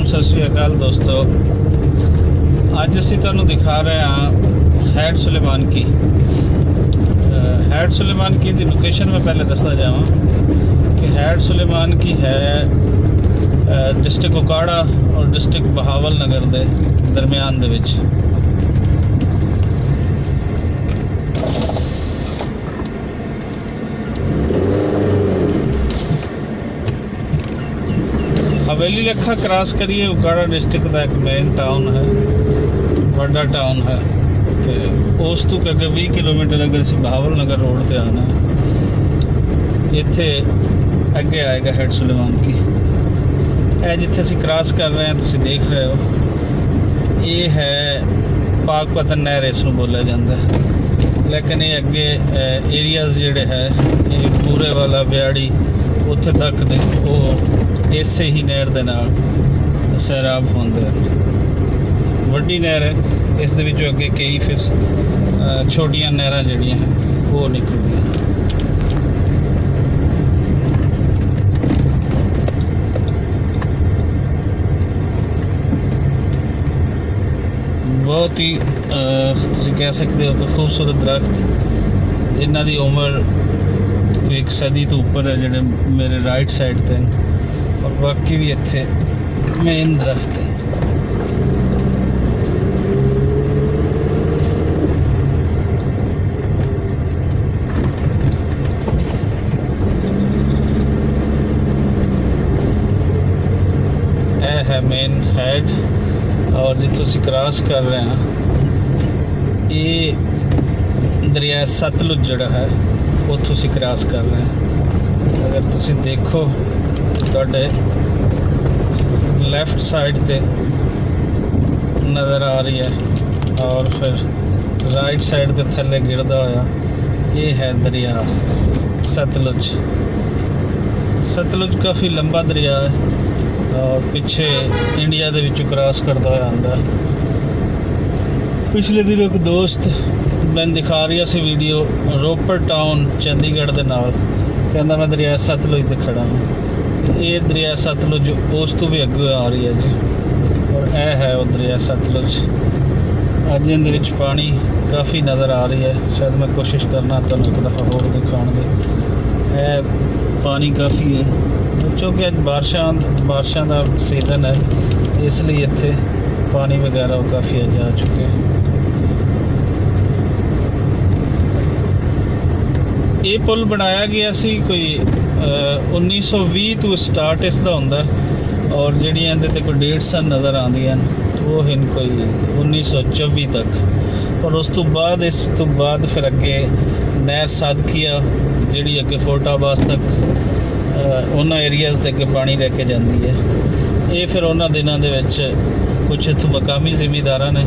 सत श्री अकाल दोस्तों। अज असी तुहानूं दिखा रहे हैं हैड सुलेमान की। हैड सुलेमान की दी लोकेशन मैं पहले दसदा जावां कि हैड सुलेमान की है डिस्ट्रिक्ट उकाड़ा और डिस्ट्रिक्ट बहावल नगर के दरम्यान दे विच। हवेली लखा क्रॉस करिए उकाड़ा डिस्ट्रिक्ट का एक मेन टाउन है, बड़ा टाउन है। तो उस तो अगे 20 किलोमीटर अगर असी बहावल नगर रोड पर आना है, इत्थे अगे आएगा हैड सुलेमान की। यह जिथे असी क्रॉस कर रहे हैं तुसी देख रहे हो, ये है पाक पतन नहर इसनूं बोलिया जाता है। लेकिन ये अगे एरियाज जिहड़े है ये पूरे वाला ब्याड़ी उत्थे तक दे वो इसे ही नहर दे नाल सैराब होंदे हैं। वड्डी नहर है, इस दे विचों अगे कई फिर छोटियां नहरां जिहड़ियां हैं वो निकलदियां। बहुत ही तुसीं कह सकते हो कि खूबसूरत दरख्त जिन्हां दी उम्र एक सदी तो उपर है, जिहड़े मेरे राइट साइड ते और बाकी भी इत्थे मेन दरख्त है। यह है मेन हैड और जिथों असीं क्रॉस कर रहे हैं ये दरिया सतलुज जिहड़ा है उत्थों असीं क्रॉस कर रहे हैं। अगर तुसीं देखो तुहाडे लैफ्ट साइड ते नज़र आ रही है और फिर राइट साइड ते थल्ले गिरदा होया ये है दरिया सतलुज। सतलुज काफ़ी लंबा दरिया है और पिछे इंडिया दे विचों क्रॉस करदा होया आंदा। पिछले दिन एक दोस्त मैं दिखा रही सी वीडियो रोपड़ टाउन चंडीगढ़ दे नाल, कहंदा मैं दरिया सतलुज ते खड़ा हूँ। ये दरिया सतलुज उस तो भी अगे आ रही है जी, और यह है वो दरिया सतलुज। अज इहदे विच पानी काफ़ी नज़र आ रही है, शायद मैं कोशिश करना तुहानूं एक दफ़ा होर दिखाउण दी। पानी काफ़ी है क्योंकि अज बारिशां दा सीज़न है, इसलिए इत्थे पानी वगैरह काफ़ी अज आ चुके हैं। ये पुल बनाया गया सी कोई 1920 तो स्टार्ट इसका होंदा और जिहड़ियां इहदे ते कोई डेट्स नज़र आंदियां वो हैं कोई 1924 तक। और उस तो बाद इस तो बाद फिर अगे नहर सादकिया जिहड़ी अगे फोर्टाबास तक उन्हां एरियाज़ ते अगे पानी लैके जाती है। ये फिर उन्हां दिनां दे विच कुछ इत्थों मकामी जिमीदारां ने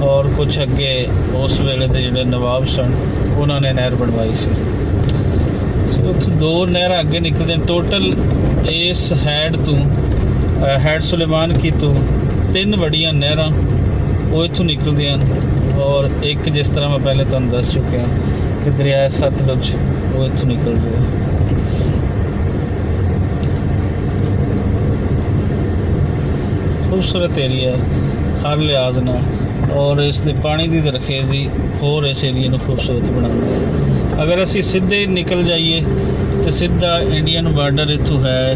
और कुछ अगे उस वेले दे जिहड़े नवाब सन उन्होंने नहर बनवाई सी। उत्थों दो नहर अगे निकलते हैं। टोटल इस हैड तो हैड सुलेमान की तो 3 बड़ियां नहरां वो इत्थों निकलदियां और एक जिस तरह मैं पहले तुहानूं दस चुके हैं कि दरिया सतलुज वो इत्थों निकल रहा है। खूबसूरत एरिया है हर लिहाज नाल और इस दे पानी की जरखेज़ी होर इस एरिए को खूबसूरत बनाती है। अगर असी सीधे निकल जाइए तो सीधा इंडियन बार्डर इत्थों है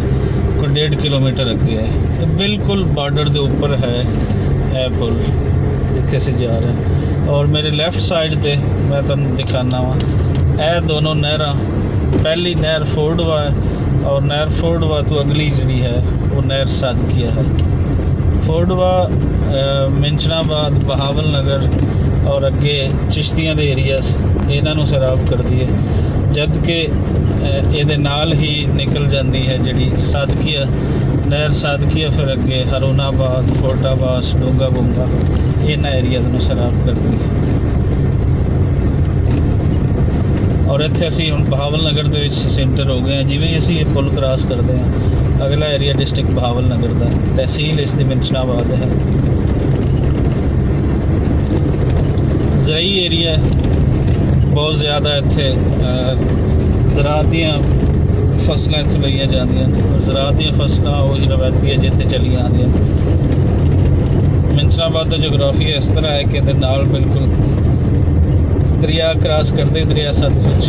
कोई 1.5 किलोमीटर अगे है, तो बिल्कुल बार्डर के उपर है यह पुल जिथे असी जा रहे हैं। और मेरे लैफ्ट साइड पे मैं तुहानूं दिखाना वा यह दोनों नहरां, पहली नहर फोर्डवा है और नहर फोर्डवा तो अगली जी है वो नहर सादकिया है। फोर्डवा मिंचनाबाद बहावल नगर और अगे चिश्तियां दे एरियाज इन्हों सैराब करती है, जबकि ये नाल ही निकल जाती है जी सादकिया नहर सादकिया फिर अगे हरूनाबाद फोर्टाबास डोंगा बोंगा इन्होंने एरियाज़ में सैराब करती है। और इत्थे असी हुण बहावल नगर दे विच सेंटर हो गए हैं। जिवें ही असी ये पुल क्रॉस करते हैं अगला एरिया डिस्ट्रिक्ट बहावल नगर का, तहसील इसकी मिंचनाबाद है। ज़राई एरिया बहुत ज़्यादा इत्थे ज़राअत दियां ਫਸਲਾਂ ਇੱਥੋਂ ਲਈਆਂ ਜਾਂਦੀਆਂ ਨੇ। ਜ਼ਰਾਅਤ ਦੀਆਂ ਫਸਲਾਂ ਉਹੀ ਰਵਾਇਤੀ ਹੈ ਜਿੱਥੇ ਚਲੀਆਂ ਆਉਂਦੀਆਂ। ਮਿੰਚਨਾਬਾਦ ਦਾ ਜਗਰਾਫੀਆ ਇਸ ਤਰ੍ਹਾਂ ਹੈ ਕਿ ਇਹਦੇ ਨਾਲ ਬਿਲਕੁਲ ਦਰਿਆ ਕ੍ਰਾਸ ਕਰਦੇ ਦਰਿਆ ਸਤਲੁਜ,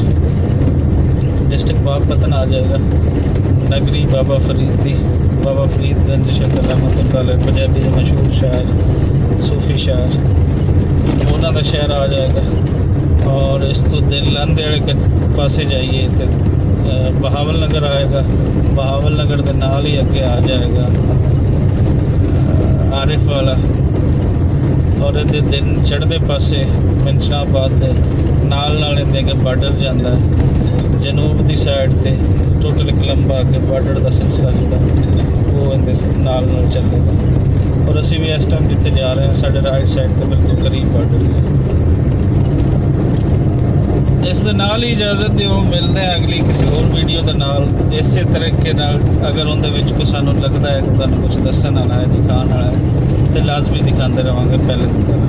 डिस्ट्रिक्ट बागपतन आ जाएगा। नगरी बाबा फरीद दी, बाबा फरीदगंज शक्ल रहमत पंजाबी के मशहूर शायर सूफी शायर, उन्हों का शहर आ जाएगा। और इस तो दिन लंदे वाले पासे जाइए तो बहावल नगर आएगा। बहावल नगर के नाल ही अगे आ जाएगा आरिफ वाला। और ये दिन चढ़ते पासे मिंचनाबाद के नाल नाल इन्हें बार्डर जाता है। जनूब की साइड से टोटल एक लंबा अगे बार्डर का सिलसिला जोड़ा वो इनके नाल चलेगा। और असी भी इस टाइम जिथे जा रहे हैं साढ़े राइट साइड तो बिल्कुल करीब बार्डर ही है। इस दे नाल ही इजाज़त दिओ, मिलते हैं अगली किसी और वीडियो के नाल इस तरीके नाल। अगर उनके कोई सानू लगता है कि तुहानू कुछ दस्सण वाला है, दिखाने वाला है, तो लाजमी दिखाते रहांगे पहले की तरह।